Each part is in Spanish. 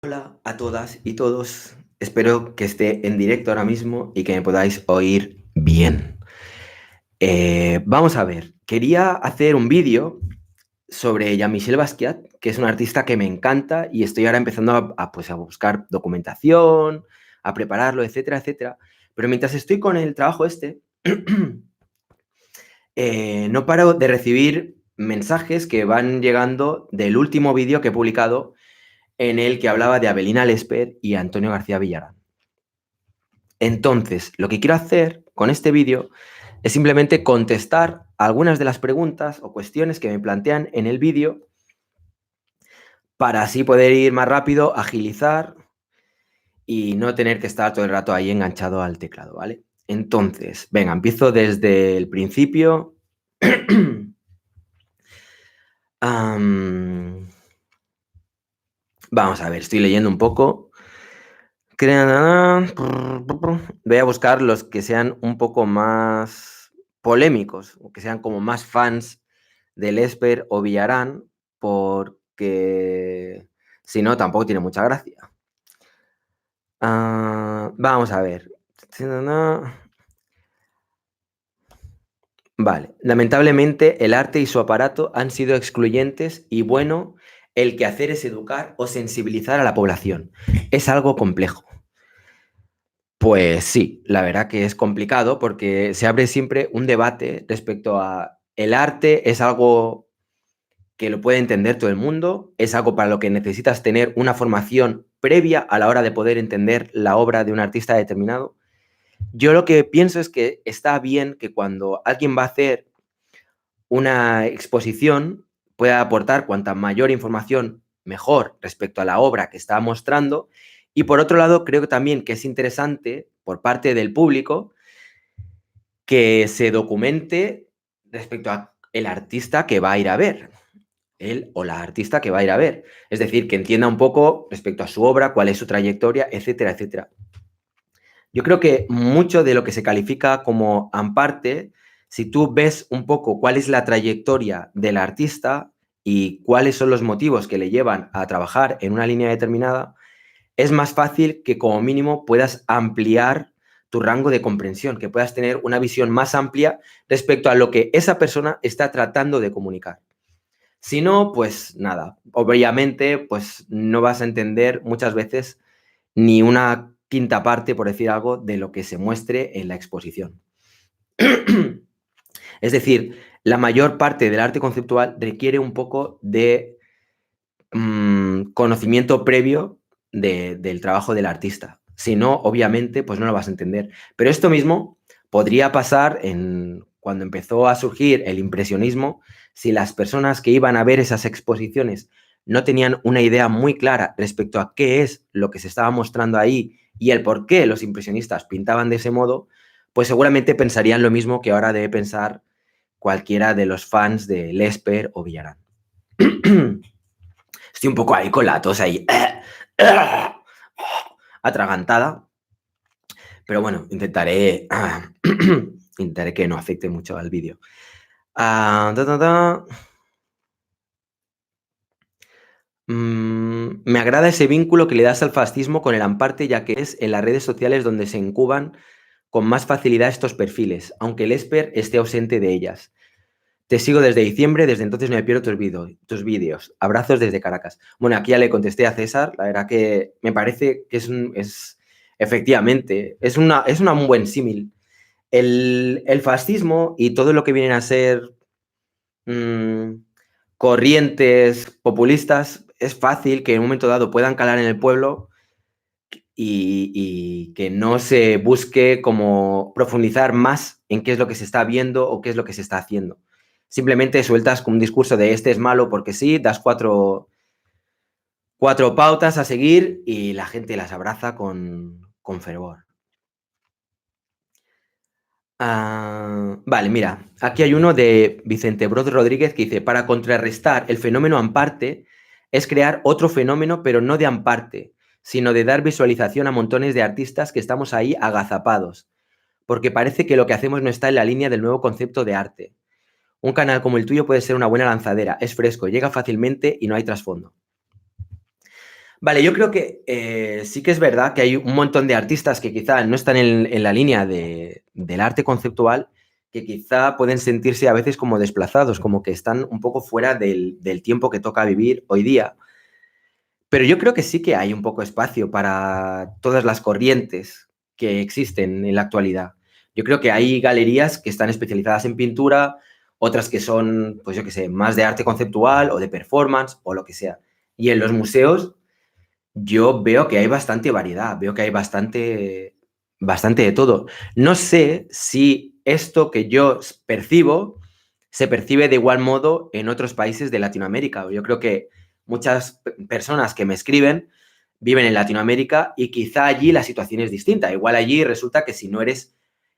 Hola a todas y todos. Espero que esté en directo ahora mismo y que me podáis oír bien. Vamos a ver, quería hacer un vídeo sobre Jean-Michel Basquiat, que es un artista que me encanta y estoy ahora empezando pues a buscar documentación, a prepararlo, etcétera, etcétera. Pero mientras estoy con el trabajo este, no paro de recibir mensajes que van llegando del último vídeo que he publicado en el que hablaba de Avelina Lesper y Antonio García Villarán. Entonces, lo que quiero hacer con este vídeo es simplemente contestar algunas de las preguntas o cuestiones que me plantean en el vídeo para así poder ir más rápido, agilizar y no tener que estar todo el rato ahí enganchado al teclado, ¿vale? Entonces, venga, empiezo desde el principio. Vamos a ver, estoy leyendo un poco. Voy a buscar los que sean un poco más polémicos, o que sean como más fans de Lesper o Villarán, porque si no, tampoco tiene mucha gracia. Vamos a ver. Vale, lamentablemente el arte y su aparato han sido excluyentes y bueno, el quehacer es educar o sensibilizar a la población. Es algo complejo. Pues sí, la verdad que es complicado porque se abre siempre un debate respecto a el arte es algo que lo puede entender todo el mundo, es algo para lo que necesitas tener una formación previa a la hora de poder entender la obra de un artista determinado. Yo lo que pienso es que está bien que cuando alguien va a hacer una exposición pueda aportar cuanta mayor información mejor respecto a la obra que está mostrando. Y por otro lado, creo que también que es interesante por parte del público que se documente respecto a el artista que va a ir a ver, él o la artista que va a ir a ver. Es decir, que entienda un poco respecto a su obra, cuál es su trayectoria, etcétera, etcétera. Yo creo que mucho de lo que se califica como amparte, si tú ves un poco cuál es la trayectoria del artista y cuáles son los motivos que le llevan a trabajar en una línea determinada, es más fácil que como mínimo puedas ampliar tu rango de comprensión, que puedas tener una visión más amplia respecto a lo que esa persona está tratando de comunicar. Si no, pues nada, obviamente, pues no vas a entender muchas veces ni una quinta parte, por decir algo, de lo que se muestre en la exposición. Es decir, la mayor parte del arte conceptual requiere un poco de conocimiento previo del trabajo del artista. Si no, obviamente, pues no lo vas a entender. Pero esto mismo podría pasar cuando empezó a surgir el impresionismo, si las personas que iban a ver esas exposiciones no tenían una idea muy clara respecto a qué es lo que se estaba mostrando ahí y el por qué los impresionistas pintaban de ese modo, pues seguramente pensarían lo mismo que ahora debe pensar cualquiera de los fans de Lesper o Villarán. Estoy un poco ahí con la tos ahí atragantada, pero bueno, intentaré intentaré que no afecte mucho al vídeo. Me agrada ese vínculo que le das al fascismo con el amparte, ya que es en las redes sociales donde se incuban con más facilidad estos perfiles, aunque el Esper esté ausente de ellas. Te sigo desde diciembre, desde entonces no me pierdo tus vídeos. Abrazos desde Caracas. Bueno, aquí ya le contesté a César, la verdad que me parece que es efectivamente, es un buen símil. El fascismo y todo lo que vienen a ser corrientes populistas, es fácil que en un momento dado puedan calar en el pueblo y que no se busque como profundizar más en qué es lo que se está viendo o qué es lo que se está haciendo. Simplemente sueltas un discurso de este es malo porque sí, das cuatro pautas a seguir y la gente las abraza con fervor. Vale, mira, aquí hay uno de Vicente Broz Rodríguez que dice, para contrarrestar el fenómeno amparte es crear otro fenómeno, pero no de amparte, sino de dar visualización a montones de artistas que estamos ahí agazapados, porque parece que lo que hacemos no está en la línea del nuevo concepto de arte. Un canal como el tuyo puede ser una buena lanzadera, es fresco, llega fácilmente y no hay trasfondo. Vale, yo creo que sí que es verdad que hay un montón de artistas que quizá no están en la línea del arte conceptual, que quizá pueden sentirse a veces como desplazados, como que están un poco fuera del tiempo que toca vivir hoy día. Pero yo creo que sí que hay un poco espacio para todas las corrientes que existen en la actualidad. Yo creo que hay galerías que están especializadas en pintura, otras que son, pues yo qué sé, más de arte conceptual o de performance o lo que sea. Y en los museos yo veo que hay bastante variedad, veo que hay bastante de todo. No sé si esto que yo percibo se percibe de igual modo en otros países de Latinoamérica. Yo creo que muchas personas que me escriben viven en Latinoamérica y quizá allí la situación es distinta. Igual allí resulta que si no eres,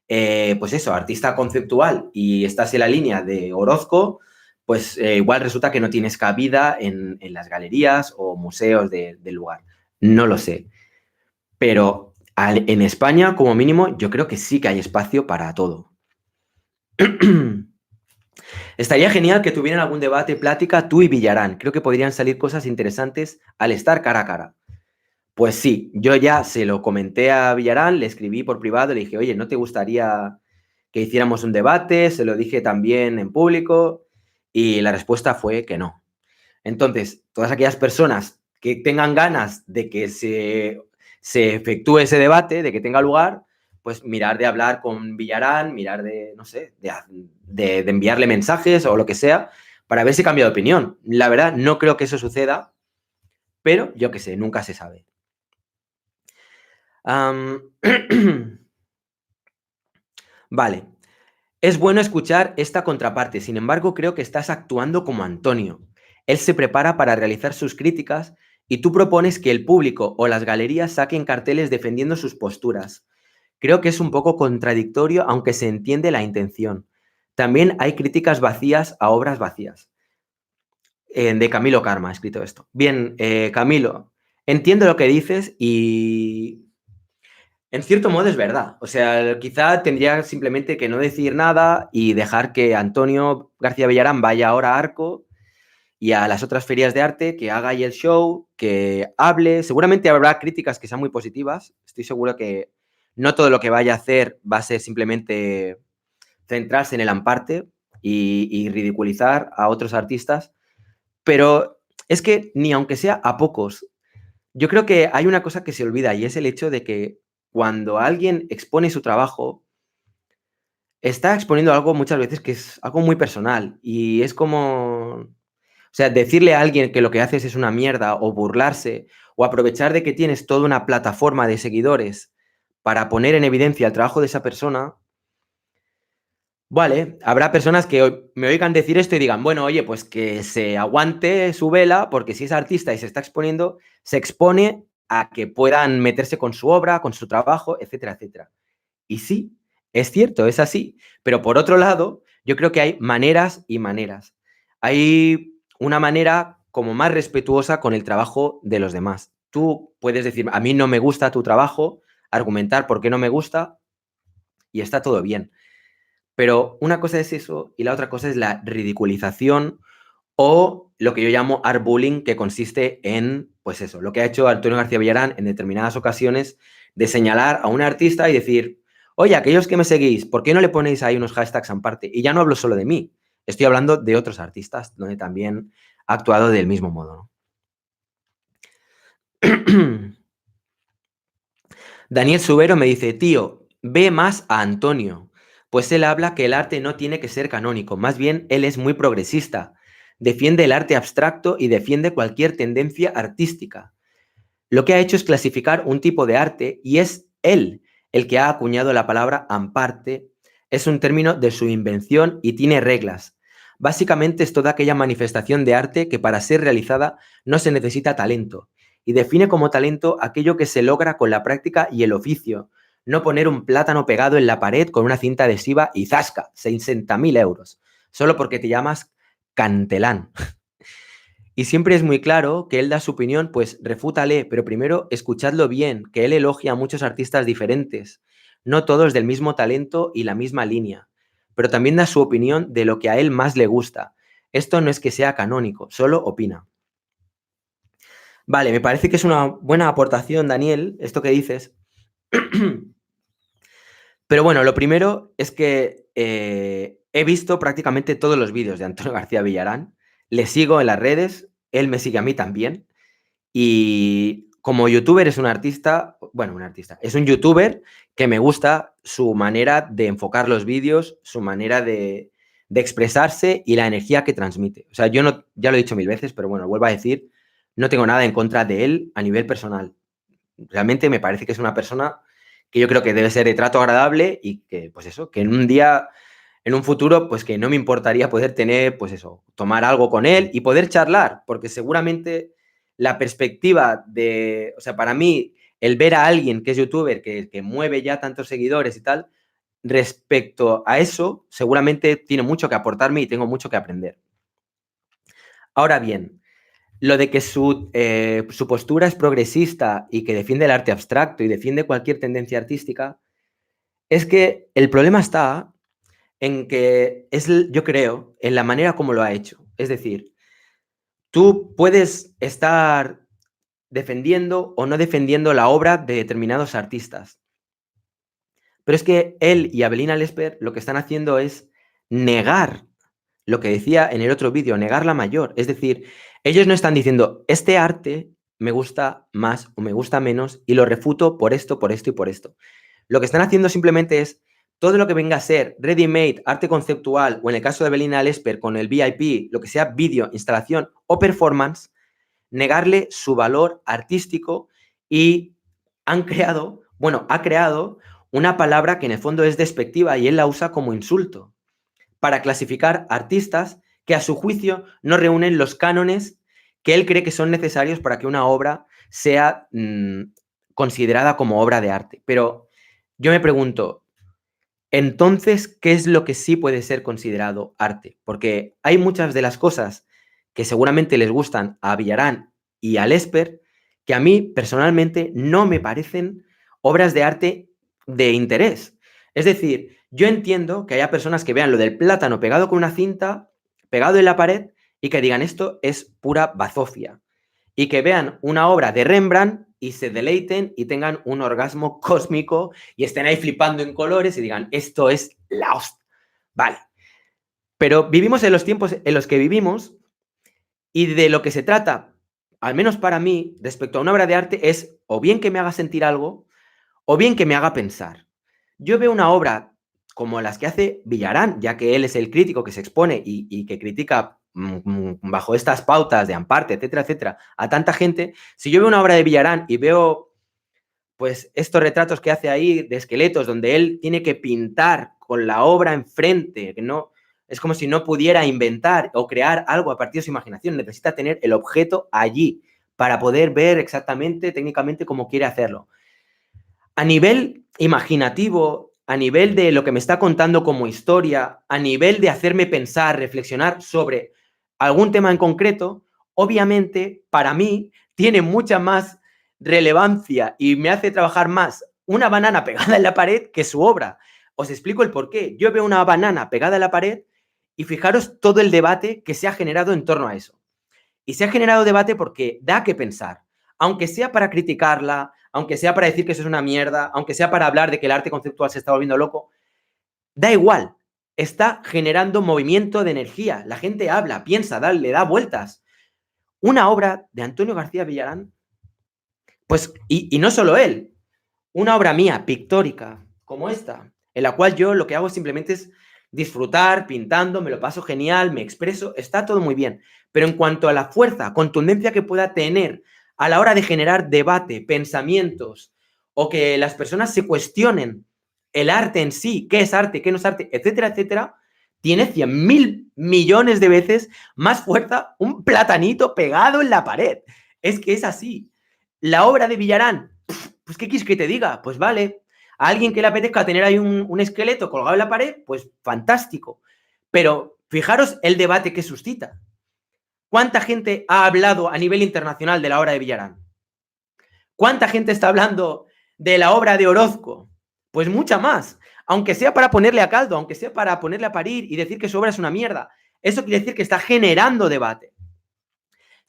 pues eso, artista conceptual y estás en la línea de Orozco, pues igual resulta que no tienes cabida en las galerías o museos del lugar. No lo sé. Pero en España, como mínimo, yo creo que sí que hay espacio para todo. Estaría genial que tuvieran algún debate, plática, tú y Villarán. Creo que podrían salir cosas interesantes al estar cara a cara. Pues sí, yo ya se lo comenté a Villarán, le escribí por privado, le dije, oye, ¿no te gustaría que hiciéramos un debate? Se lo dije también en público y la respuesta fue que no. Entonces, todas aquellas personas que tengan ganas de que se efectúe ese debate, de que tenga lugar, pues mirar de hablar con Villarán, mirar de, no sé, de enviarle mensajes o lo que sea, para ver si cambia de opinión. La verdad, no creo que eso suceda, pero yo qué sé, nunca se sabe. Um, vale. Es bueno escuchar esta contraparte, sin embargo, creo que estás actuando como Antonio. Él se prepara para realizar sus críticas y tú propones que el público o las galerías saquen carteles defendiendo sus posturas. Creo que es un poco contradictorio, aunque se entiende la intención. También hay críticas vacías a obras vacías. De Camilo Karma ha escrito esto. Bien, Camilo, entiendo lo que dices y en cierto modo es verdad. O sea, quizá tendría simplemente que no decir nada y dejar que Antonio García Villarán vaya ahora a Arco y a las otras ferias de arte, que haga ahí el show, que hable. Seguramente habrá críticas que sean muy positivas. Estoy seguro que no todo lo que vaya a hacer va a ser simplemente centrarse en el amparte y ridiculizar a otros artistas. Pero es que ni aunque sea a pocos, yo creo que hay una cosa que se olvida y es el hecho de que cuando alguien expone su trabajo, está exponiendo algo muchas veces que es algo muy personal y es como, o sea, decirle a alguien que lo que haces es una mierda o burlarse o aprovechar de que tienes toda una plataforma de seguidores para poner en evidencia el trabajo de esa persona. Vale, habrá personas que me oigan decir esto y digan, bueno, oye, pues que se aguante su vela, porque si es artista y se está exponiendo, se expone a que puedan meterse con su obra, con su trabajo, etcétera, etcétera. Y sí, es cierto, es así. Pero por otro lado, yo creo que hay maneras y maneras. Hay una manera como más respetuosa con el trabajo de los demás. Tú puedes decir, a mí no me gusta tu trabajo, argumentar por qué no me gusta y está todo bien. Pero una cosa es eso y la otra cosa es la ridiculización o lo que yo llamo art bullying, que consiste en, pues eso, lo que ha hecho Antonio García Villarán en determinadas ocasiones, de señalar a un artista y decir, oye, aquellos que me seguís, ¿por qué no le ponéis ahí unos hashtags aparte? Y ya no hablo solo de mí, estoy hablando de otros artistas, donde también ha actuado del mismo modo, ¿no? Daniel Subero me dice, tío, ve más a Antonio, pues él habla que el arte no tiene que ser canónico, más bien él es muy progresista, defiende el arte abstracto y defiende cualquier tendencia artística. Lo que ha hecho es clasificar un tipo de arte y es él el que ha acuñado la palabra amparte, es un término de su invención y tiene reglas. Básicamente es toda aquella manifestación de arte que para ser realizada no se necesita talento y define como talento aquello que se logra con la práctica y el oficio, no poner un plátano pegado en la pared con una cinta adhesiva y ¡zasca! 60.000 euros, solo porque te llamas Cantelán. Y siempre es muy claro que él da su opinión, pues refútale, pero primero escuchadlo bien, que él elogia a muchos artistas diferentes, no todos del mismo talento y la misma línea, pero también da su opinión de lo que a él más le gusta. Esto no es que sea canónico, solo opina. Vale, me parece que es una buena aportación, Daniel, esto que dices. Pero bueno, lo primero es que he visto prácticamente todos los vídeos de Antonio García Villarán. Le sigo en las redes, él me sigue a mí también. Y como youtuber es un artista, bueno, un artista, es un youtuber que me gusta su manera de enfocar los vídeos, su manera de expresarse y la energía que transmite. O sea, yo no, ya lo he dicho mil veces, pero bueno, vuelvo a decir, no tengo nada en contra de él a nivel personal. Realmente me parece que es una persona que yo creo que debe ser de trato agradable y que, pues eso, que en un día, en un futuro, pues que no me importaría poder tener, pues eso, tomar algo con él y poder charlar, porque seguramente la perspectiva de, o sea, para mí, el ver a alguien que es youtuber, que mueve ya tantos seguidores y tal, respecto a eso, seguramente tiene mucho que aportarme y tengo mucho que aprender. Ahora bien, lo de que su postura es progresista y que defiende el arte abstracto y defiende cualquier tendencia artística, es que el problema está en que es, yo creo, en la manera como lo ha hecho. Es decir, tú puedes estar defendiendo o no defendiendo la obra de determinados artistas, pero es que él y Abelina Lesper lo que están haciendo es negar lo que decía en el otro vídeo, negar la mayor. Es decir, ellos no están diciendo, este arte me gusta más o me gusta menos y lo refuto por esto, por esto y por esto. Lo que están haciendo simplemente es todo lo que venga a ser ready-made, arte conceptual, o en el caso de Belina Lesper con el VIP, lo que sea vídeo, instalación o performance, negarle su valor artístico y han creado, bueno, ha creado una palabra que en el fondo es despectiva y él la usa como insulto para clasificar artistas que a su juicio no reúnen los cánones que él cree que son necesarios para que una obra sea considerada como obra de arte. Pero yo me pregunto, entonces, ¿qué es lo que sí puede ser considerado arte? Porque hay muchas de las cosas que seguramente les gustan a Villarán y a Lesper que a mí personalmente no me parecen obras de arte de interés. Es decir, yo entiendo que haya personas que vean lo del plátano pegado con una cinta, pegado en la pared, y que digan esto es pura bazofia. Y que vean una obra de Rembrandt y se deleiten y tengan un orgasmo cósmico y estén ahí flipando en colores y digan, esto es la hostia. Vale. Pero vivimos en los tiempos en los que vivimos y de lo que se trata, al menos para mí, respecto a una obra de arte, es o bien que me haga sentir algo o bien que me haga pensar. Yo veo una obra como las que hace Villarán, ya que él es el crítico que se expone y que critica bajo estas pautas de Amparte, etcétera, etcétera, a tanta gente. Si yo veo una obra de Villarán y veo pues estos retratos que hace ahí de esqueletos donde él tiene que pintar con la obra enfrente, que no es como si no pudiera inventar o crear algo a partir de su imaginación, necesita tener el objeto allí para poder ver exactamente, técnicamente, cómo quiere hacerlo. A nivel imaginativo, a nivel de lo que me está contando como historia, a nivel de hacerme pensar, reflexionar sobre algún tema en concreto, obviamente, para mí, tiene mucha más relevancia y me hace trabajar más una banana pegada en la pared que su obra. Os explico el por qué. Yo veo una banana pegada en la pared y fijaros todo el debate que se ha generado en torno a eso. Y se ha generado debate porque da que pensar, aunque sea para criticarla, aunque sea para decir que eso es una mierda, aunque sea para hablar de que el arte conceptual se está volviendo loco, da igual, está generando movimiento de energía, la gente habla, piensa, le da vueltas. Una obra de Antonio García Villarán, pues, y no solo él, una obra mía, pictórica, como esta, en la cual yo lo que hago simplemente es disfrutar, pintando, me lo paso genial, me expreso, está todo muy bien. Pero en cuanto a la fuerza, contundencia que pueda tener a la hora de generar debate, pensamientos, o que las personas se cuestionen el arte en sí, qué es arte, qué no es arte, etcétera, etcétera, tiene 100.000 millones de veces más fuerza un platanito pegado en la pared. Es que es así. La obra de Villarán, pues ¿qué quieres que te diga? Pues vale, a alguien que le apetezca tener ahí un esqueleto colgado en la pared, pues fantástico. Pero fijaros el debate que suscita. ¿Cuánta gente ha hablado a nivel internacional de la obra de Villarán? ¿Cuánta gente está hablando de la obra de Orozco? Pues mucha más. Aunque sea para ponerle a caldo, aunque sea para ponerle a parir y decir que su obra es una mierda. Eso quiere decir que está generando debate.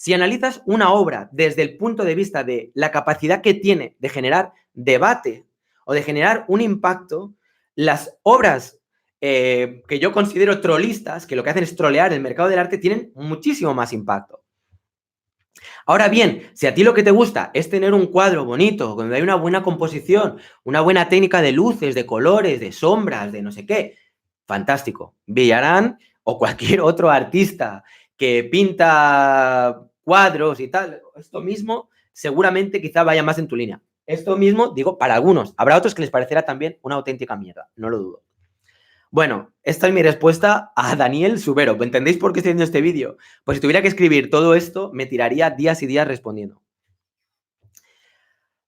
Si analizas una obra desde el punto de vista de la capacidad que tiene de generar debate o de generar un impacto, las obras que yo considero trolistas, que lo que hacen es trolear el mercado del arte, tienen muchísimo más impacto. Ahora bien, si a ti lo que te gusta es tener un cuadro bonito, donde hay una buena composición, una buena técnica de luces, de colores, de sombras, de no sé qué, fantástico. Villarán o cualquier otro artista que pinta cuadros y tal, esto mismo seguramente quizá vaya más en tu línea. Esto mismo, digo, para algunos. Habrá otros que les parecerá también una auténtica mierda, no lo dudo. Bueno, esta es mi respuesta a Daniel Subero. ¿Entendéis por qué estoy haciendo este vídeo? Pues si tuviera que escribir todo esto, me tiraría días y días respondiendo.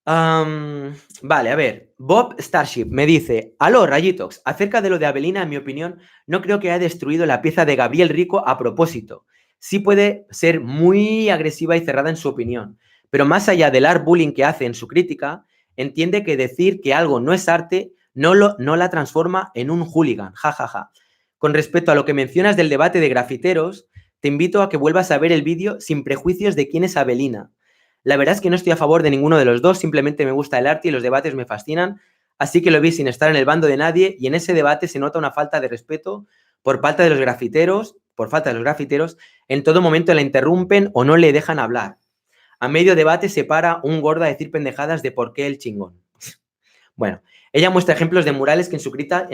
Vale, a ver. Bob Starship me dice: aló, Rayitox, acerca de lo de Avelina, en mi opinión, no creo que haya destruido la pieza de Gabriel Rico a propósito. Sí puede ser muy agresiva y cerrada en su opinión, pero más allá del art bullying que hace en su crítica, entiende que decir que algo no es arte no la transforma en un hooligan. Ja, ja, ja. Con respecto a lo que mencionas del debate de grafiteros, te invito a que vuelvas a ver el vídeo sin prejuicios de quién es Avelina. La verdad es que no estoy a favor de ninguno de los dos, simplemente me gusta el arte y los debates me fascinan, así que lo vi sin estar en el bando de nadie y en ese debate se nota una falta de respeto por falta de los grafiteros, en todo momento la interrumpen o no le dejan hablar. A medio debate se para un gordo a decir pendejadas de por qué el chingón. Bueno, ella muestra ejemplos de murales que en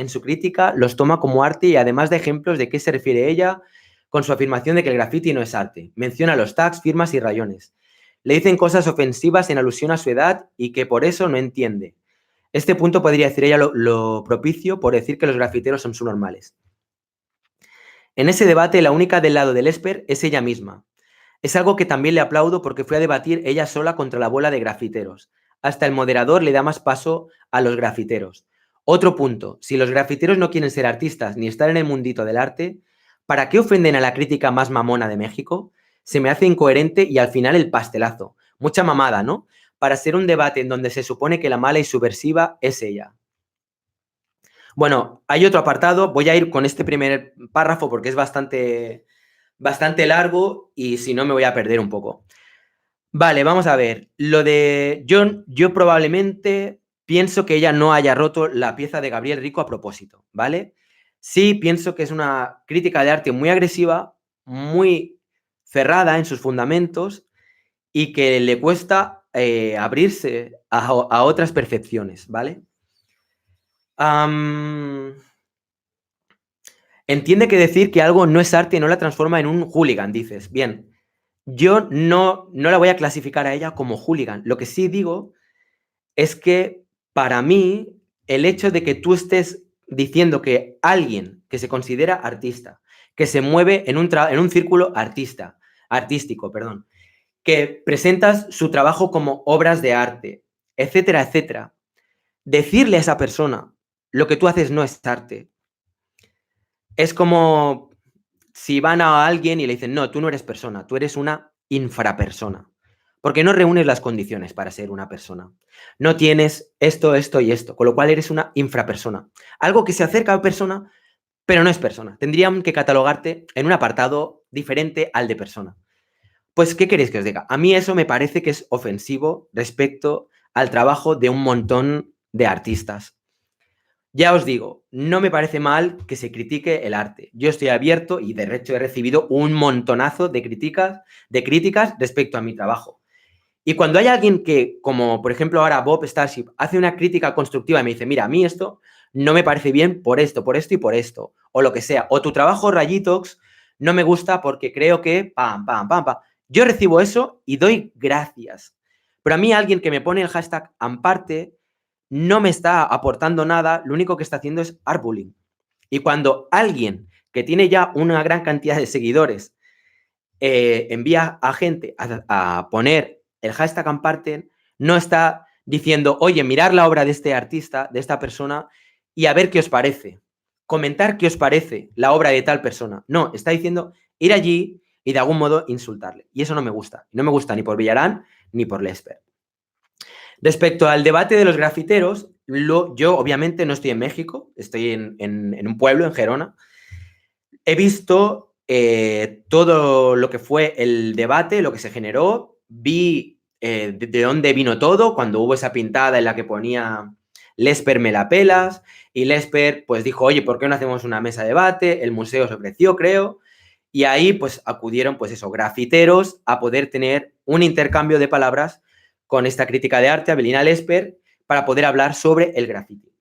su crítica los toma como arte y además de ejemplos de qué se refiere ella con su afirmación de que el graffiti no es arte. Menciona los tags, firmas y rayones. Le dicen cosas ofensivas en alusión a su edad y que por eso no entiende. Este punto podría decir ella lo propicio por decir que los grafiteros son subnormales. En ese debate, la única del lado del Esper es ella misma. Es algo que también le aplaudo porque fue a debatir ella sola contra la bola de grafiteros. Hasta el moderador le da más paso a los grafiteros. Otro punto, si los grafiteros no quieren ser artistas ni estar en el mundito del arte, ¿para qué ofenden a la crítica más mamona de México? Se me hace incoherente y al final el pastelazo. Mucha mamada, ¿no? Para ser un debate en donde se supone que la mala y subversiva es ella. Bueno, hay otro apartado. Voy a ir con este primer párrafo porque es bastante largo y si no me voy a perder un poco. Vale, vamos a ver. Lo de yo probablemente pienso que ella no haya roto la pieza de Gabriel Rico a propósito, ¿vale? Sí, pienso que es una crítica de arte muy agresiva, muy cerrada en sus fundamentos y que le cuesta abrirse a otras percepciones, ¿vale? Entiende que decir que algo no es arte no la transforma en un hooligan, dices. Bien, yo no la voy a clasificar a ella como hooligan. Lo que sí digo es que para mí el hecho de que tú estés diciendo que alguien que se considera artista, que se mueve en un círculo artístico, que presentas su trabajo como obras de arte, etcétera, etcétera, decirle a esa persona lo que tú haces no es arte, es como si van a alguien y le dicen, no, tú no eres persona, tú eres una infrapersona. Porque no reúnes las condiciones para ser una persona. No tienes esto, esto y esto, con lo cual eres una infrapersona. Algo que se acerca a persona, pero no es persona. Tendrían que catalogarte en un apartado diferente al de persona. Pues, ¿qué queréis que os diga? A mí eso me parece que es ofensivo respecto al trabajo de un montón de artistas. Ya os digo, no me parece mal que se critique el arte. Yo estoy abierto y de hecho he recibido un montonazo de críticas respecto a mi trabajo. Y cuando hay alguien que, como por ejemplo ahora Bob Starship, hace una crítica constructiva y me dice, mira, a mí esto no me parece bien por esto y por esto, o lo que sea, o tu trabajo Rayitox no me gusta porque creo que pam, pam, pam, pam. Yo recibo eso y doy gracias. Pero a mí alguien que me pone el hashtag Amparte no me está aportando nada, lo único que está haciendo es arbullying. Y cuando alguien que tiene ya una gran cantidad de seguidores envía a gente a poner el hashtag Amparten, no está diciendo, oye, mirar la obra de este artista, de esta persona, y a ver qué os parece. Comentar qué os parece la obra de tal persona. No, está diciendo ir allí y de algún modo insultarle. Y eso no me gusta. No me gusta ni por Villarán ni por Lesper. Respecto al debate de los grafiteros, yo obviamente no estoy en México, estoy en un pueblo, en Gerona. He visto todo lo que fue el debate, lo que se generó, vi de dónde vino todo, cuando hubo esa pintada en la que ponía Lesper me la pelas, y Lesper pues dijo, oye, ¿por qué no hacemos una mesa de debate? El museo se ofreció, creo, y ahí pues acudieron pues eso, grafiteros a poder tener un intercambio de palabras con esta crítica de arte, Avelina Lesper, para poder hablar sobre el grafiti.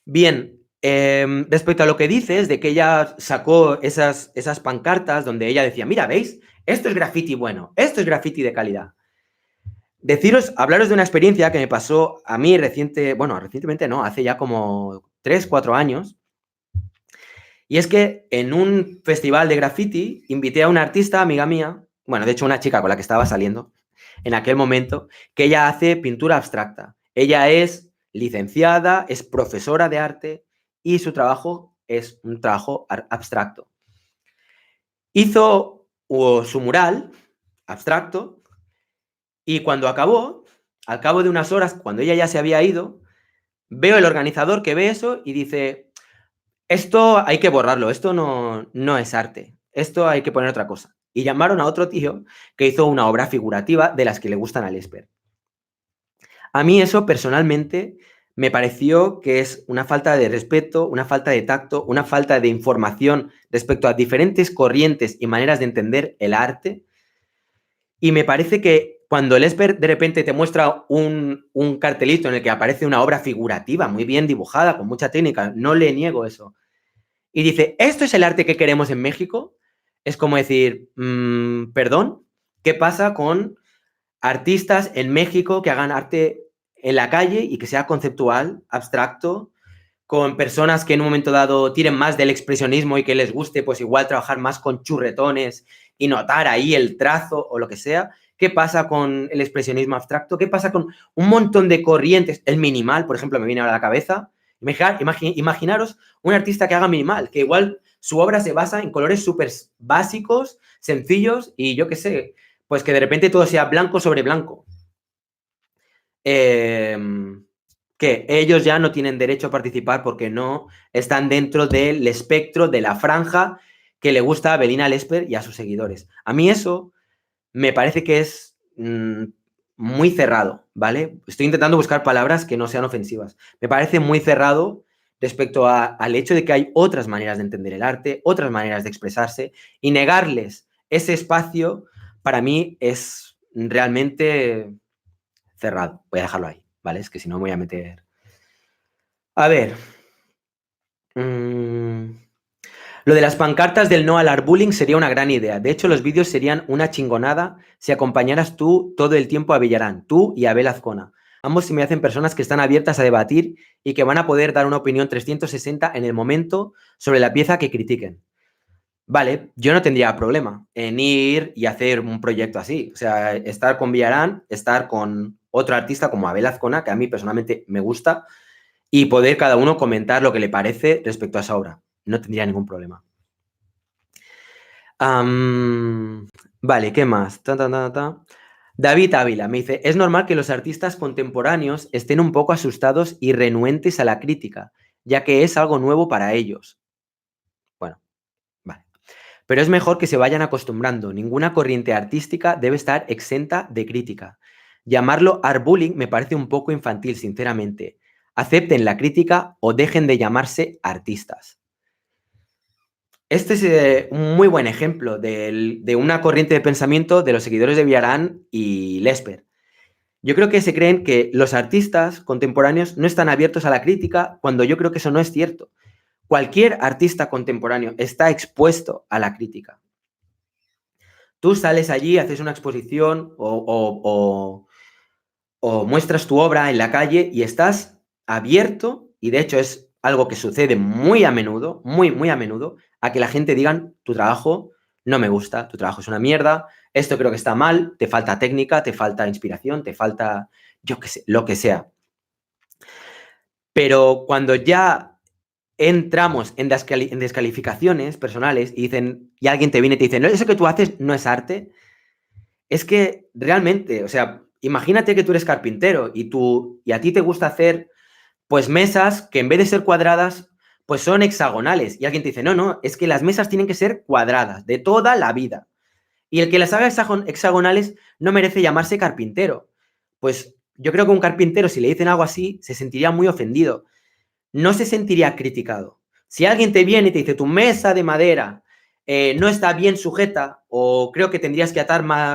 Bien, respecto a lo que dices de que ella sacó esas pancartas donde ella decía, mira, ¿veis? Esto es graffiti bueno, esto es graffiti de calidad. Hablaros de una experiencia que me pasó a mí recientemente no, hace ya como 3, 4 años. Y es que en un festival de graffiti invité a una artista, amiga mía, bueno, de hecho una chica con la que estaba saliendo en aquel momento, que ella hace pintura abstracta. Ella es licenciada, es profesora de arte y su trabajo es un trabajo abstracto. Hizo su mural abstracto y cuando acabó, al cabo de unas horas, cuando ella ya se había ido, veo el organizador que ve eso y dice, esto hay que borrarlo, esto no es arte, esto hay que poner otra cosa. Y llamaron a otro tío que hizo una obra figurativa de las que le gustan a Lesper. A mí eso personalmente me pareció que es una falta de respeto, una falta de tacto, una falta de información respecto a diferentes corrientes y maneras de entender el arte. Y me parece que cuando Lesper de repente te muestra un cartelito en el que aparece una obra figurativa, muy bien dibujada, con mucha técnica, no le niego eso, y dice, ¿esto es el arte que queremos en México? Es como decir, perdón, ¿qué pasa con artistas en México que hagan arte en la calle y que sea conceptual, abstracto, con personas que en un momento dado tiren más del expresionismo y que les guste, pues igual trabajar más con churretones y notar ahí el trazo o lo que sea? ¿Qué pasa con el expresionismo abstracto? ¿Qué pasa con un montón de corrientes? El minimal, por ejemplo, me viene ahora a la cabeza. Imaginaros un artista que haga minimal, que igual su obra se basa en colores súper básicos, sencillos y yo qué sé, pues que de repente todo sea blanco sobre blanco. Que ellos ya no tienen derecho a participar porque no están dentro del espectro de la franja que le gusta a Avelina Lesper y a sus seguidores. A mí eso me parece que es muy cerrado, ¿vale? Estoy intentando buscar palabras que no sean ofensivas. Me parece muy cerrado respecto al hecho de que hay otras maneras de entender el arte, otras maneras de expresarse, y negarles ese espacio, para mí, es realmente cerrado. Voy a dejarlo ahí, ¿vale? Es que si no me voy a meter... A ver... Lo de las pancartas del no al arbullying sería una gran idea. De hecho, los vídeos serían una chingonada si acompañaras tú todo el tiempo a Villarán, tú y a Abel Azcona. Ambos se me hacen personas que están abiertas a debatir y que van a poder dar una opinión 360 en el momento sobre la pieza que critiquen. Vale, yo no tendría problema en ir y hacer un proyecto así. O sea, estar con Villarán, estar con otro artista como Abel Azcona, que a mí personalmente me gusta, y poder cada uno comentar lo que le parece respecto a esa obra. No tendría ningún problema. Vale, ¿qué más? David Ávila me dice, es normal que los artistas contemporáneos estén un poco asustados y renuentes a la crítica, ya que es algo nuevo para ellos. Bueno, vale. Pero es mejor que se vayan acostumbrando. Ninguna corriente artística debe estar exenta de crítica. Llamarlo art bullying me parece un poco infantil, sinceramente. Acepten la crítica o dejen de llamarse artistas. Este es un muy buen ejemplo de una corriente de pensamiento de los seguidores de Villarán y Lesper. Yo creo que se creen que los artistas contemporáneos no están abiertos a la crítica cuando yo creo que eso no es cierto. Cualquier artista contemporáneo está expuesto a la crítica. Tú sales allí, haces una exposición o muestras tu obra en la calle y estás abierto, y de hecho es algo que sucede muy a menudo, muy a menudo, a que la gente diga, tu trabajo no me gusta, tu trabajo es una mierda, esto creo que está mal, te falta técnica, te falta inspiración, te falta, yo qué sé, lo que sea. Pero cuando ya entramos en descalificaciones personales y alguien te viene y te dice, no, eso que tú haces no es arte, es que realmente, o sea, imagínate que tú eres carpintero y a ti te gusta hacer pues mesas que en vez de ser cuadradas, pues son hexagonales. Y alguien te dice, no, no, es que las mesas tienen que ser cuadradas, de toda la vida. Y el que las haga hexagonales no merece llamarse carpintero. Pues yo creo que un carpintero, si le dicen algo así, se sentiría muy ofendido. No se sentiría criticado. Si alguien te viene y te dice, tu mesa de madera no está bien sujeta, o creo que tendrías que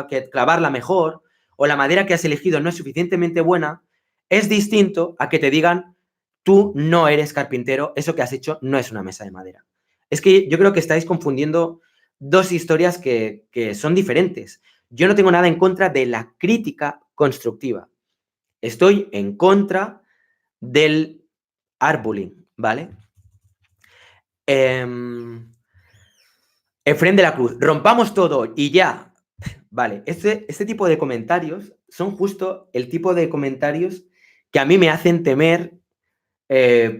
que clavarla mejor, o la madera que has elegido no es suficientemente buena, es distinto a que te digan, tú no eres carpintero, eso que has hecho no es una mesa de madera. Es que yo creo que estáis confundiendo dos historias que son diferentes. Yo no tengo nada en contra de la crítica constructiva. Estoy en contra del arbullying, ¿vale? Efrén de la Cruz, rompamos todo y ya. Vale, este tipo de comentarios son justo el tipo de comentarios que a mí me hacen temer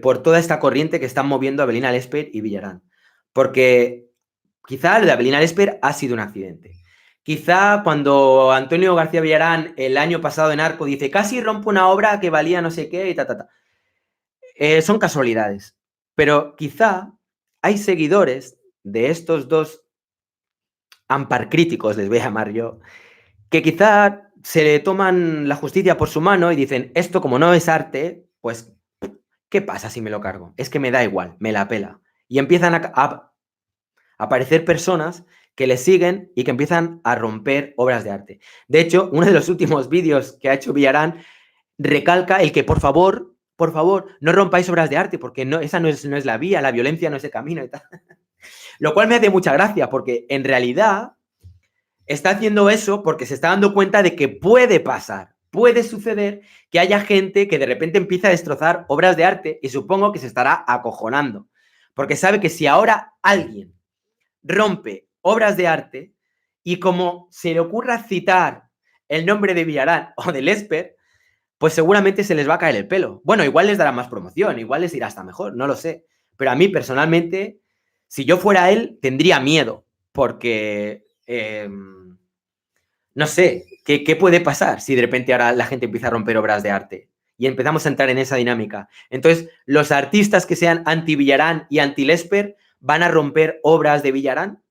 por toda esta corriente que están moviendo Abelina Lesper y Villarán. Porque quizá lo de Abelina Lesper ha sido un accidente. Quizá cuando Antonio García Villarán el año pasado en Arco dice casi rompo una obra que valía no sé qué y ta. Son casualidades. Pero quizá hay seguidores de estos dos amparcríticos, les voy a llamar yo, que quizá se le toman la justicia por su mano y dicen, esto como no es arte, pues, ¿qué pasa si me lo cargo? Es que me da igual, me la pela. Y empiezan a aparecer personas que le siguen y que empiezan a romper obras de arte. De hecho, uno de los últimos vídeos que ha hecho Villarán recalca el que, por favor, no rompáis obras de arte, porque no, esa no es la vía, la violencia no es el camino y tal. Lo cual me hace mucha gracia, porque en realidad está haciendo eso porque se está dando cuenta de que puede pasar, puede suceder que haya gente que de repente empiece a destrozar obras de arte y supongo que se estará acojonando, porque sabe que si ahora alguien rompe obras de arte y como se le ocurra citar el nombre de Villarán o de Lesper, pues seguramente se les va a caer el pelo. Bueno, igual les dará más promoción, igual les irá hasta mejor, no lo sé. Pero a mí personalmente, si yo fuera él, tendría miedo, porque no sé, ¿qué puede pasar si de repente ahora la gente empieza a romper obras de arte? Y empezamos a entrar en esa dinámica. Entonces, los artistas que sean anti-Villarán y anti-Lesper van a romper obras de Villarán,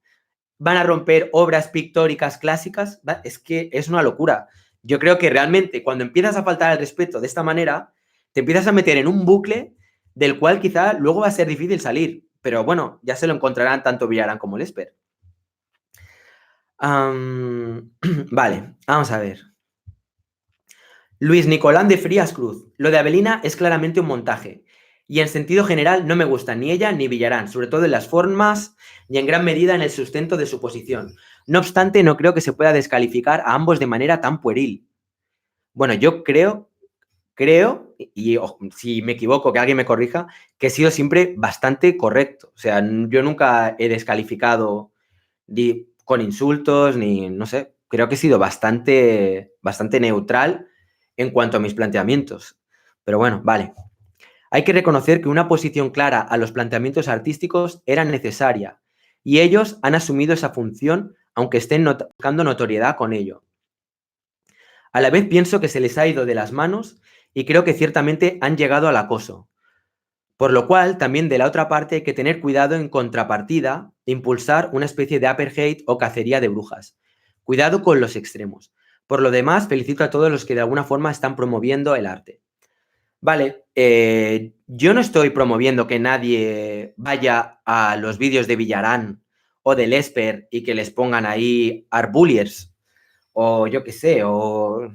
van a romper obras pictóricas clásicas. Es que es una locura. Yo creo que realmente cuando empiezas a faltar al respeto de esta manera, te empiezas a meter en un bucle del cual quizá luego va a ser difícil salir. Pero bueno, ya se lo encontrarán tanto Villarán como Lesper. Vale, vamos a ver. Luis Nicolán de Frías Cruz. Lo de Avelina es claramente un montaje. Y en sentido general no me gusta ni ella ni Villarán, sobre todo en las formas y en gran medida en el sustento de su posición. No obstante, no creo que se pueda descalificar a ambos de manera tan pueril. Bueno, yo creo, y si me equivoco, que alguien me corrija, que he sido siempre bastante correcto. O sea, yo nunca he descalificado con insultos, ni, no sé, creo que he sido bastante neutral en cuanto a mis planteamientos. Pero bueno, vale. Hay que reconocer que una posición clara a los planteamientos artísticos era necesaria y ellos han asumido esa función aunque estén buscando notoriedad con ello. A la vez pienso que se les ha ido de las manos y creo que ciertamente han llegado al acoso. Por lo cual, también de la otra parte hay que tener cuidado en contrapartida de impulsar una especie de apartheid o cacería de brujas. Cuidado con los extremos. Por lo demás, felicito a todos los que de alguna forma están promoviendo el arte. Vale, yo no estoy promoviendo que nadie vaya a los vídeos de Villarán o de Lesper y que les pongan ahí arbulliers o yo qué sé, o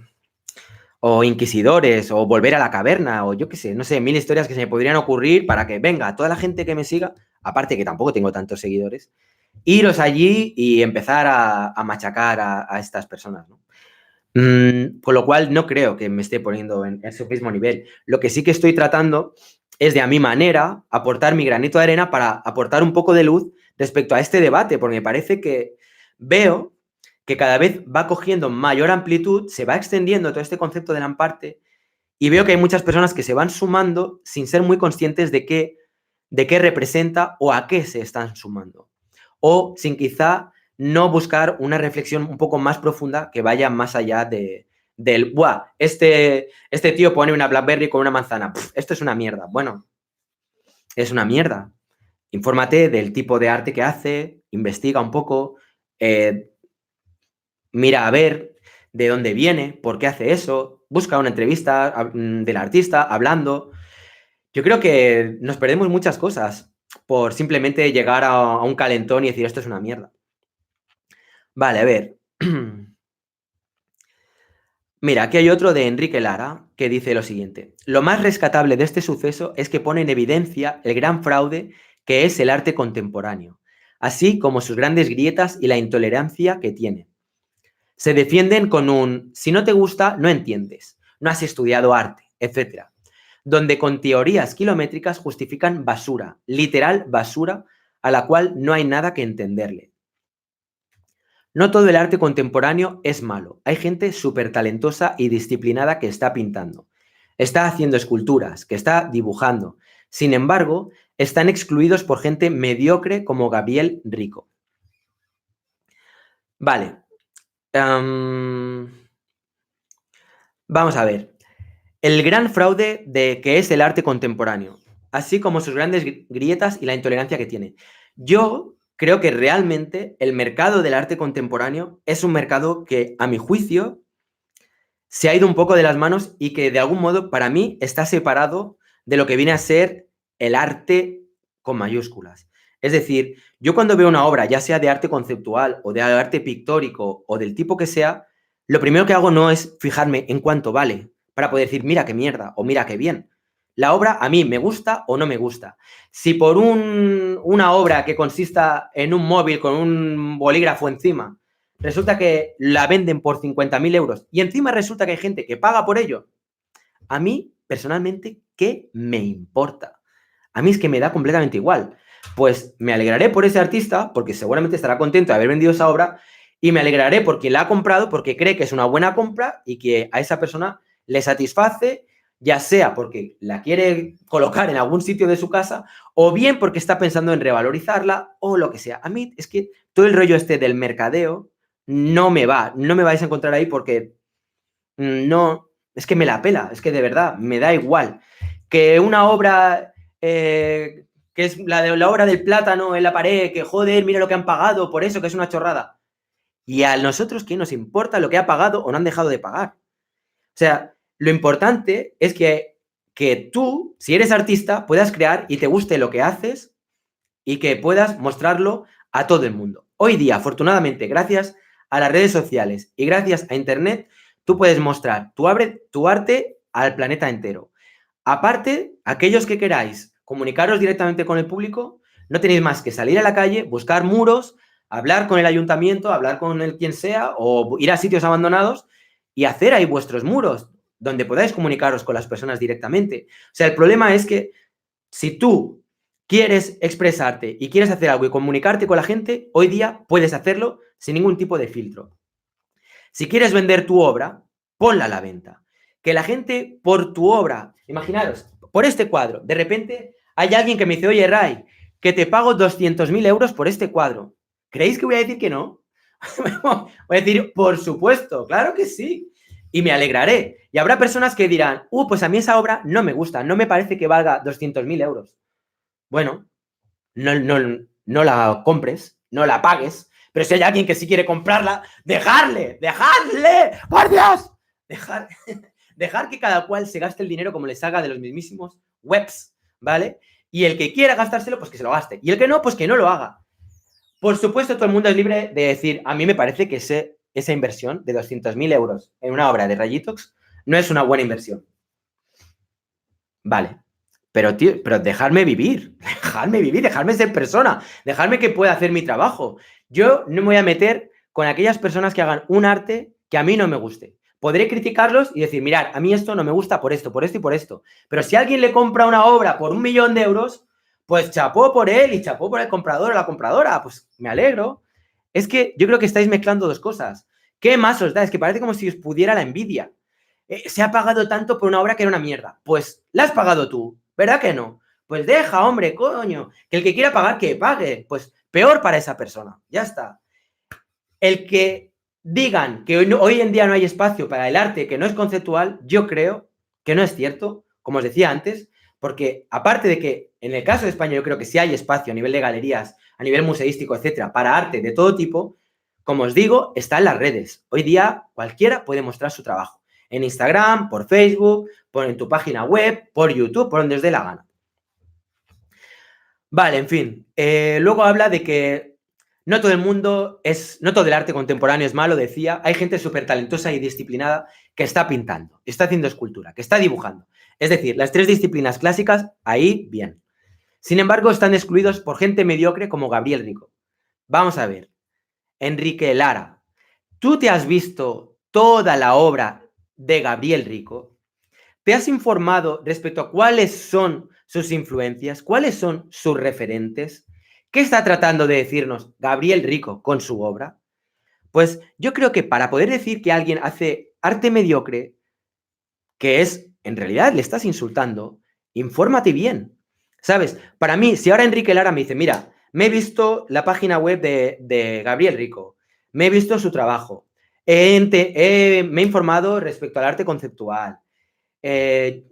inquisidores, o volver a la caverna, o yo qué sé, no sé, mil historias que se me podrían ocurrir para que venga toda la gente que me siga, aparte que tampoco tengo tantos seguidores, iros allí y empezar a machacar a estas personas, ¿no? Con lo cual no creo que me esté poniendo en su mismo nivel. Lo que sí que estoy tratando es de a mi manera aportar mi granito de arena para aportar un poco de luz respecto a este debate, porque me parece que veo que cada vez va cogiendo mayor amplitud, se va extendiendo todo este concepto de Lamparte y veo que hay muchas personas que se van sumando sin ser muy conscientes de qué representa o a qué se están sumando. O sin quizá no buscar una reflexión un poco más profunda que vaya más allá del, ¡buah! Este tío pone una BlackBerry con una manzana. Esto es una mierda. Bueno, es una mierda. infórmate del tipo de arte que hace, investiga un poco, mira a ver de dónde viene, por qué hace eso, busca una entrevista del artista hablando. Yo creo que nos perdemos muchas cosas por simplemente llegar a un calentón y decir esto es una mierda. Vale, a ver. Mira, aquí hay otro de Enrique Lara que dice lo siguiente. Lo más rescatable de este suceso es que pone en evidencia el gran fraude que es el arte contemporáneo, así como sus grandes grietas y la intolerancia que tiene. Se defienden con un si no te gusta, no entiendes, no has estudiado arte, etc. Donde con teorías kilométricas justifican basura, literal basura, a la cual no hay nada que entenderle. No todo el arte contemporáneo es malo. Hay gente súper talentosa y disciplinada que está pintando, está haciendo esculturas, que está dibujando. Sin embargo, están excluidos por gente mediocre como Gabriel Rico. Vale. Vamos a ver. El gran fraude de que es el arte contemporáneo, así como sus grandes grietas y la intolerancia que tiene. Yo creo que realmente el mercado del arte contemporáneo es un mercado que, a mi juicio, se ha ido un poco de las manos y que de algún modo para mí está separado de lo que viene a ser el arte con mayúsculas. Es decir, yo cuando veo una obra, ya sea de arte conceptual o de arte pictórico o del tipo que sea, lo primero que hago no es fijarme en cuánto vale para poder decir, mira qué mierda o mira qué bien. La obra a mí me gusta o no me gusta. Si por una obra que consista en un móvil con un bolígrafo encima, resulta que la venden por 50.000 euros y encima resulta que hay gente que paga por ello, a mí, personalmente, ¿qué me importa? A mí es que me da completamente igual. Pues me alegraré por ese artista, porque seguramente estará contento de haber vendido esa obra, y me alegraré porque la ha comprado, porque cree que es una buena compra y que a esa persona le satisface, ya sea porque la quiere colocar en algún sitio de su casa, o bien porque está pensando en revalorizarla, o lo que sea. A mí es que todo el rollo este del mercadeo no me vais a encontrar ahí porque no, es que me la pela, es que de verdad, me da igual. Que una obra que es la obra del plátano en la pared, que joder, mira lo que han pagado, por eso que es una chorrada. Y a nosotros, ¿qué nos importa lo que ha pagado o no han dejado de pagar? O sea, lo importante es que tú, si eres artista, puedas crear y te guste lo que haces y que puedas mostrarlo a todo el mundo. Hoy día, afortunadamente, gracias a las redes sociales y gracias a Internet, tú puedes mostrar tu arte al planeta entero. Aparte, aquellos que queráis comunicaros directamente con el público, no tenéis más que salir a la calle, buscar muros, hablar con el ayuntamiento, hablar con el quien sea, o ir a sitios abandonados y hacer ahí vuestros muros, donde podáis comunicaros con las personas directamente. O sea, el problema es que si tú quieres expresarte y quieres hacer algo y comunicarte con la gente, hoy día puedes hacerlo sin ningún tipo de filtro. Si quieres vender tu obra, ponla a la venta. Que la gente por tu obra, imaginaros, por este cuadro, de repente hay alguien que me dice, oye, Ray, que te pago 200.000 euros por este cuadro. ¿Creéis que voy a decir que no? Voy a decir, por supuesto, claro que sí. Y me alegraré. Y habrá personas que dirán, pues a mí esa obra no me gusta, no me parece que valga 200.000 euros. Bueno, no la compres, no la pagues, pero si hay alguien que sí quiere comprarla, dejarle, por Dios, dejar que cada cual se gaste el dinero como le salga de los mismísimos webs, ¿vale? Y el que quiera gastárselo, pues que se lo gaste. Y el que no, pues que no lo haga. Por supuesto, todo el mundo es libre de decir, a mí me parece que esa inversión de 200.000 euros en una obra de Rayitox no es una buena inversión. Vale. Pero, tío, dejadme vivir, dejadme ser persona, dejadme que pueda hacer mi trabajo. Yo no me voy a meter con aquellas personas que hagan un arte que a mí no me guste. Podré criticarlos y decir, mirad, a mí esto no me gusta por esto, por esto y por esto. Pero si alguien le compra una obra por 1.000.000 de euros, pues chapó por él y chapó por el comprador o la compradora. Pues me alegro. Es que yo creo que estáis mezclando dos cosas. ¿Qué más os da? Es que parece como si os pudiera la envidia. Se ha pagado tanto por una obra que era una mierda. Pues la has pagado tú, ¿verdad que no? Pues deja, hombre, coño. Que el que quiera pagar, que pague. Pues peor para esa persona. Ya está. El que digan que hoy en día no hay espacio para el arte que no es conceptual, yo creo que no es cierto, como os decía antes, Porque aparte de que en el caso de España yo creo que sí hay espacio a nivel de galerías, a nivel museístico, etcétera, para arte de todo tipo, como os digo, está en las redes. Hoy día cualquiera puede mostrar su trabajo. En Instagram, por Facebook, en tu página web, por YouTube, por donde os dé la gana. Vale, en fin. Luego habla de que no todo el mundo no todo el arte contemporáneo es malo, decía. Hay gente súper talentosa y disciplinada que está pintando, está haciendo escultura, que está dibujando. Es decir, las tres disciplinas clásicas, ahí bien. Sin embargo, están excluidos por gente mediocre como Gabriel Rico. Vamos a ver. Enrique Lara, ¿tú te has visto toda la obra de Gabriel Rico? ¿Te has informado respecto a cuáles son sus influencias? ¿Cuáles son sus referentes? ¿Qué está tratando de decirnos Gabriel Rico con su obra? Pues yo creo que para poder decir que alguien hace arte mediocre, que es, en realidad le estás insultando, infórmate bien. ¿Sabes? Para mí, si ahora Enrique Lara me dice, mira, me he visto la página web de Gabriel Rico, me he visto su trabajo, me he informado respecto al arte conceptual, eh,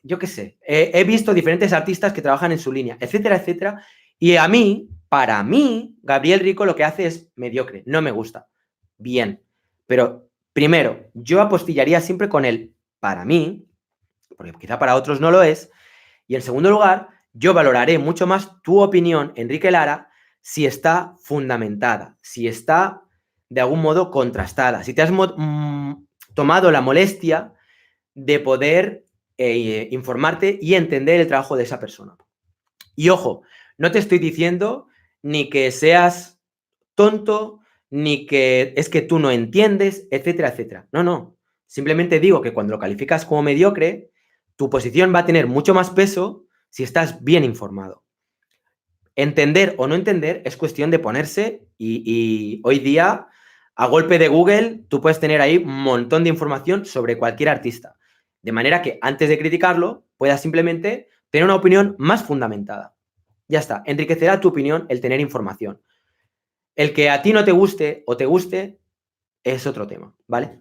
yo qué sé, he visto diferentes artistas que trabajan en su línea, etcétera, etcétera, y a mí, para mí, Gabriel Rico lo que hace es mediocre, no me gusta. Bien, pero primero, yo apostillaría siempre con él, para mí, porque quizá para otros no lo es, y en segundo lugar, yo valoraré mucho más tu opinión, Enrique Lara, si está fundamentada, si está de algún modo contrastada, si te has tomado la molestia de poder informarte y entender el trabajo de esa persona. Y ojo, no te estoy diciendo ni que seas tonto, ni que es que tú no entiendes, etcétera, etcétera. No, no. Simplemente digo que cuando lo calificas como mediocre, tu posición va a tener mucho más peso si estás bien informado. Entender o no entender es cuestión de ponerse y hoy día, a golpe de Google, tú puedes tener ahí un montón de información sobre cualquier artista. De manera que antes de criticarlo, puedas simplemente tener una opinión más fundamentada. Ya está, enriquecerá tu opinión el tener información. El que a ti no te guste o te guste es otro tema, ¿vale?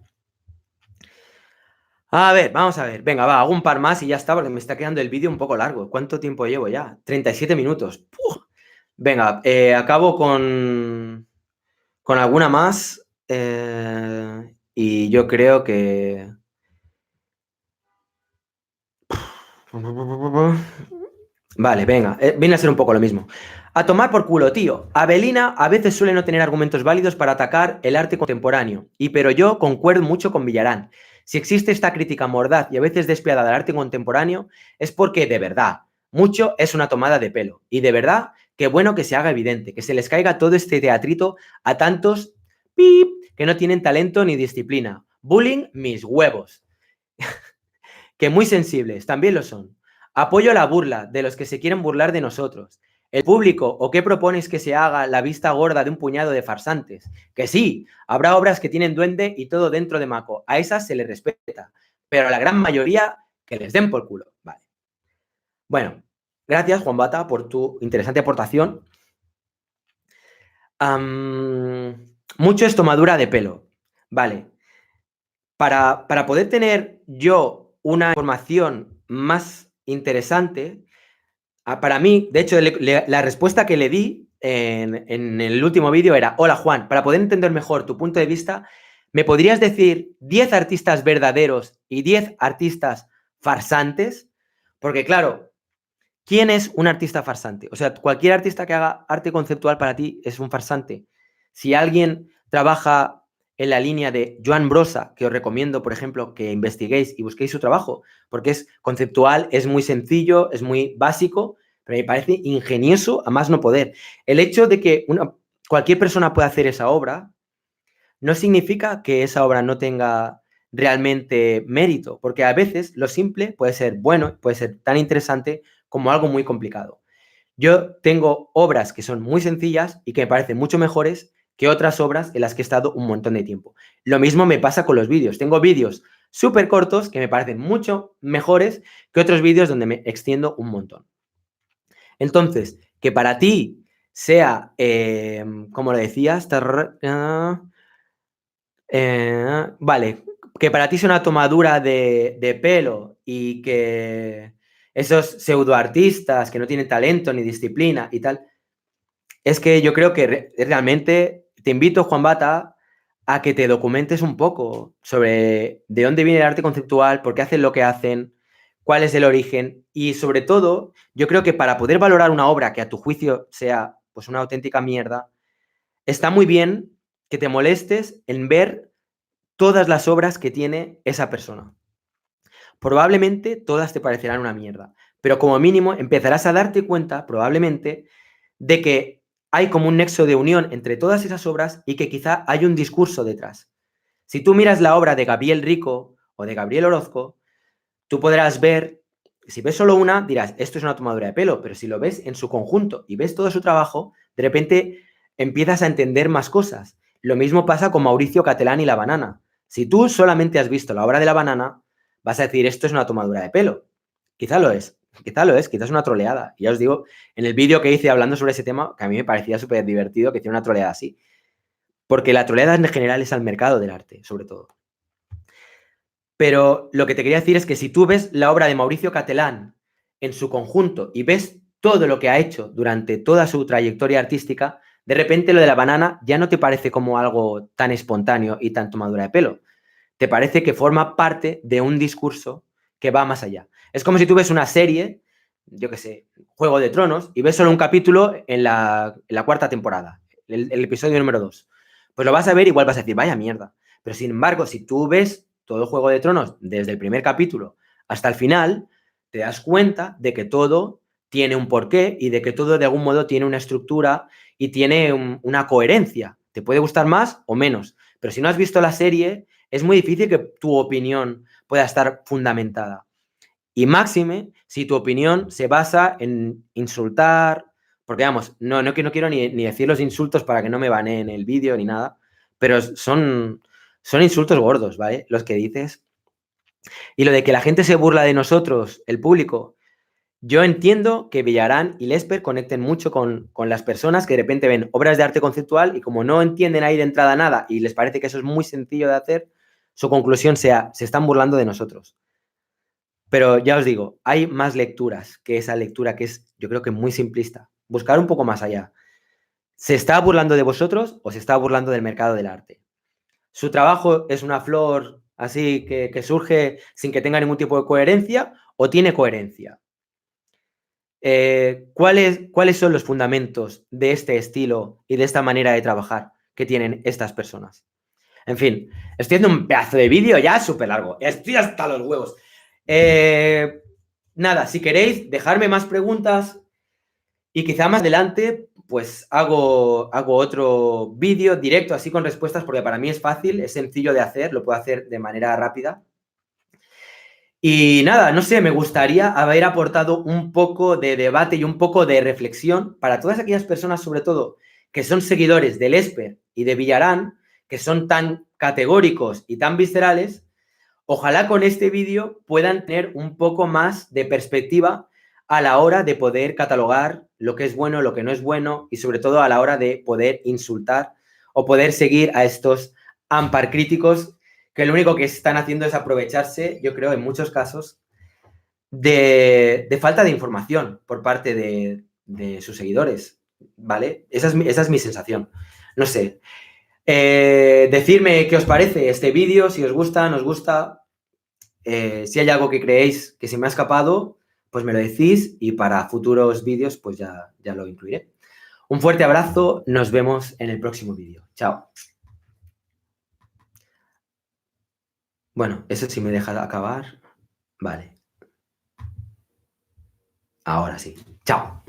A ver, vamos a ver. Venga, va, hago un par más y ya está, porque me está quedando el vídeo un poco largo. ¿Cuánto tiempo llevo ya? 37 minutos. ¡Puf! Venga, acabo con alguna más. Y yo creo que... Vale, venga, viene a ser un poco lo mismo. A tomar por culo, tío. Avelina a veces suele no tener argumentos válidos para atacar el arte contemporáneo, pero yo concuerdo mucho con Villarán. Si existe esta crítica mordaz y a veces despiadada al arte contemporáneo, es porque de verdad, mucho es una tomada de pelo. Y de verdad, qué bueno que se haga evidente, que se les caiga todo este teatrito a tantos pip que no tienen talento ni disciplina. Bullying, mis huevos. Que muy sensibles, también lo son. Apoyo la burla de los que se quieren burlar de nosotros. ¿El público o qué proponéis que se haga la vista gorda de un puñado de farsantes? Que sí, habrá obras que tienen duende y todo dentro de Maco. A esas se les respeta. Pero a la gran mayoría que les den por culo. Vale. Bueno, gracias Juan Bata por tu interesante aportación. Mucho es tomadura de pelo. Vale. Para poder tener yo una información más interesante, para mí, de hecho, la respuesta que le di en el último vídeo era: hola Juan, para poder entender mejor tu punto de vista, ¿me podrías decir 10 artistas verdaderos y 10 artistas farsantes? Porque claro, ¿quién es un artista farsante? O sea, cualquier artista que haga arte conceptual para ti es un farsante. Si alguien trabaja en la línea de Joan Brossa, que os recomiendo, por ejemplo, que investiguéis y busquéis su trabajo, porque es conceptual, es muy sencillo, es muy básico, pero me parece ingenioso a más no poder. El hecho de que cualquier persona pueda hacer esa obra no significa que esa obra no tenga realmente mérito, porque a veces lo simple puede ser bueno, puede ser tan interesante como algo muy complicado. Yo tengo obras que son muy sencillas y que me parecen mucho mejores que otras obras en las que he estado un montón de tiempo. Lo mismo me pasa con los vídeos. Tengo vídeos súper cortos que me parecen mucho mejores que otros vídeos donde me extiendo un montón. Entonces, que para ti sea, como le decías, vale, que para ti sea una tomadura de pelo y que esos pseudoartistas que no tienen talento ni disciplina y tal. Es que yo creo que realmente te invito, Juan Bata, a que te documentes un poco sobre de dónde viene el arte conceptual, por qué hacen lo que hacen, cuál es el origen y sobre todo, yo creo que para poder valorar una obra que a tu juicio sea pues una auténtica mierda, está muy bien que te molestes en ver todas las obras que tiene esa persona. Probablemente todas te parecerán una mierda, pero como mínimo empezarás a darte cuenta, probablemente, de que hay como un nexo de unión entre todas esas obras y que quizá hay un discurso detrás. Si tú miras la obra de Gabriel Rico o de Gabriel Orozco, tú podrás ver, si ves solo una, dirás, esto es una tomadura de pelo, pero si lo ves en su conjunto y ves todo su trabajo, de repente empiezas a entender más cosas. Lo mismo pasa con Mauricio Catelán y La Banana. Si tú solamente has visto la obra de La Banana, vas a decir, esto es una tomadura de pelo. Quizá lo es, quizás es una troleada. Y ya os digo, en el vídeo que hice hablando sobre ese tema, que a mí me parecía súper divertido que hiciera una troleada así. Porque la troleada en general es al mercado del arte, sobre todo. Pero lo que te quería decir es que si tú ves la obra de Mauricio Catelán en su conjunto y ves todo lo que ha hecho durante toda su trayectoria artística, de repente lo de La Banana ya no te parece como algo tan espontáneo y tan tomadura de pelo. Te parece que forma parte de un discurso que va más allá. Es como si tú ves una serie, yo qué sé, Juego de Tronos, y ves solo un capítulo en la cuarta temporada, el episodio número 2. Pues lo vas a ver, igual vas a decir, vaya mierda. Pero sin embargo, si tú ves todo Juego de Tronos desde el primer capítulo hasta el final, te das cuenta de que todo tiene un porqué y de que todo de algún modo tiene una estructura y tiene una coherencia. Te puede gustar más o menos, pero si no has visto la serie, es muy difícil que tu opinión pueda estar fundamentada. Y máxime si tu opinión se basa en insultar, porque vamos, no quiero ni decir los insultos para que no me baneen el vídeo ni nada, pero son insultos gordos, ¿vale? Los que dices. Y lo de que la gente se burla de nosotros, el público, yo entiendo que Villarán y Lesper conecten mucho con las personas que de repente ven obras de arte conceptual y como no entienden ahí de entrada nada y les parece que eso es muy sencillo de hacer, su conclusión sea, se están burlando de nosotros. Pero ya os digo, hay más lecturas que esa lectura que es, yo creo que muy simplista. Buscar un poco más allá. ¿Se está burlando de vosotros o se está burlando del mercado del arte? ¿Su trabajo es una flor así que surge sin que tenga ningún tipo de coherencia o tiene coherencia? ¿Cuáles son los fundamentos de este estilo y de esta manera de trabajar que tienen estas personas? En fin, estoy haciendo un pedazo de vídeo ya súper largo. Estoy hasta los huevos. Nada, si queréis, dejarme más preguntas y quizá más adelante, pues hago otro vídeo directo así con respuestas, porque para mí es fácil, es sencillo de hacer, lo puedo hacer de manera rápida. Y nada, no sé, me gustaría haber aportado un poco de debate y un poco de reflexión para todas aquellas personas, sobre todo, que son seguidores del Esper y de Villarán, que son tan categóricos y tan viscerales. Ojalá con este vídeo puedan tener un poco más de perspectiva a la hora de poder catalogar lo que es bueno, lo que no es bueno y sobre todo a la hora de poder insultar o poder seguir a estos ampar críticos que lo único que están haciendo es aprovecharse, yo creo, en muchos casos, de falta de información por parte de sus seguidores, ¿vale? Esa es mi sensación. No sé. Decidme qué os parece este vídeo, si os gusta, no os gusta. Si hay algo que creéis que se me ha escapado, pues me lo decís y para futuros vídeos pues ya lo incluiré. Un fuerte abrazo, nos vemos en el próximo vídeo. Chao. Bueno, eso sí me deja acabar. Vale. Ahora sí. Chao.